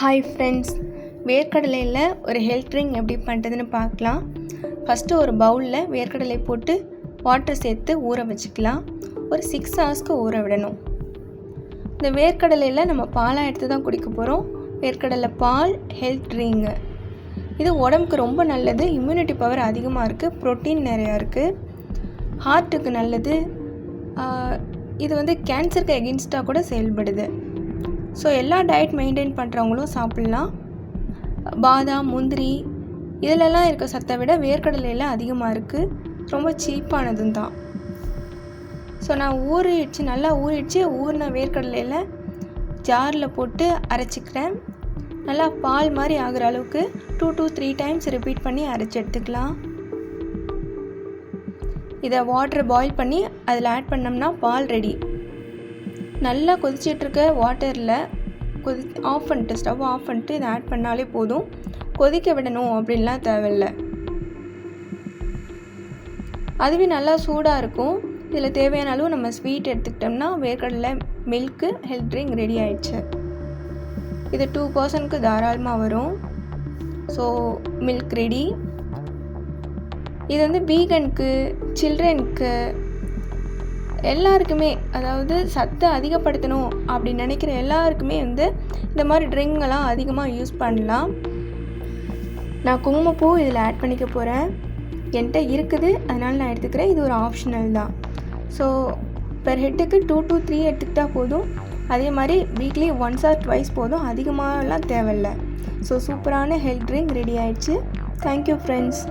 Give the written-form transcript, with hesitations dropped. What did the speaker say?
Hi friends, வேர்க்கடலையில் ஒரு health drink எப்படி பண்ணுறதுன்னு பார்க்கலாம். ஃபஸ்ட்டு ஒரு பவுலில் வேர்க்கடலை போட்டு வாட்டர் சேர்த்து ஊற வச்சுக்கலாம். ஒரு 6 ஹவர்ஸ்க்கு ஊற விடணும். இந்த வேர்க்கடலையில் நம்ம பாலாக எடுத்து தான் குடிக்க போகிறோம். வேர்க்கடலை பால் ஹெல்த் ட்ரிங்கு. இது உடம்புக்கு ரொம்ப நல்லது. இம்யூனிட்டி பவர் அதிகமாக இருக்குது. ப்ரோட்டீன் நிறையா இருக்குது. ஹார்ட்டுக்கு நல்லது. இது கேன்சருக்கு எகென்ஸ்டாக கூட செயல்படுது. ஸோ எல்லா டயட் மெயின்டைன் பண்ணுறவங்களும் சாப்பிட்லாம். பாதாம், முந்திரி இதிலெல்லாம் இருக்க சத்தை விட வேர்க்கடலையில் அதிகமாக இருக்குது. ரொம்ப சீப்பானதும் தான். ஸோ நான் நல்லா ஊறின வேர்க்கடலையில் ஜாரில் போட்டு அரைச்சிக்கிறேன். நல்லா பால் மாதிரி ஆகிற அளவுக்கு 2 to 3 டைம்ஸ் ரிப்பீட் பண்ணி அரைச்சி எடுத்துக்கலாம். இதை வாட்டரை பாயில் பண்ணி அதில் ஆட் பண்ணோம்னா பால் ரெடி. நல்லா கொதிச்சிட்ருக்க வாட்டரில் ஸ்டவ் ஆஃப் பண்ணிட்டு இதை ஆட் பண்ணாலே போதும். கொதிக்க விடணும் அப்படின்லாம் தேவையில்லை. அதுவே நல்லா சூடாக இருக்கும். இதில் தேவையான அளவு நம்ம ஸ்வீட் எடுத்துக்கிட்டோம்னா வேர்க்கடலை மில்க்கு ஹெல்த் ட்ரிங்க் ரெடி ஆயிடுச்சு. இது 2 பர்சனுக்கு தாராளமாக வரும். So milk ready. இது வீகனுக்கு, சில்ட்ரனுக்கு எல்லாருக்குமே, அதாவது சத்தை அதிகப்படுத்தணும் அப்படின்னு நினைக்கிற எல்லாருக்குமே இந்த மாதிரி ட்ரிங்கெல்லாம் அதிகமாக யூஸ் பண்ணலாம். நான் குங்குமப்பூ இதில் ஆட் பண்ணிக்க போகிறேன். என்கிட்ட இருக்குது, அதனால் நான் எடுத்துக்கிறேன். இது ஒரு ஆப்ஷனல் தான். ஸோ பெர் ஹெட்டுக்கு 2 to 3 எடுத்துக்கிட்டால் போதும். அதே மாதிரி வீக்லி 1 or 2 போதும். அதிகமாகலாம் தேவையில்லை. ஸோ சூப்பரான ஹெல்த் ட்ரிங்க் ரெடி ஆயிடுச்சு. Thank you friends.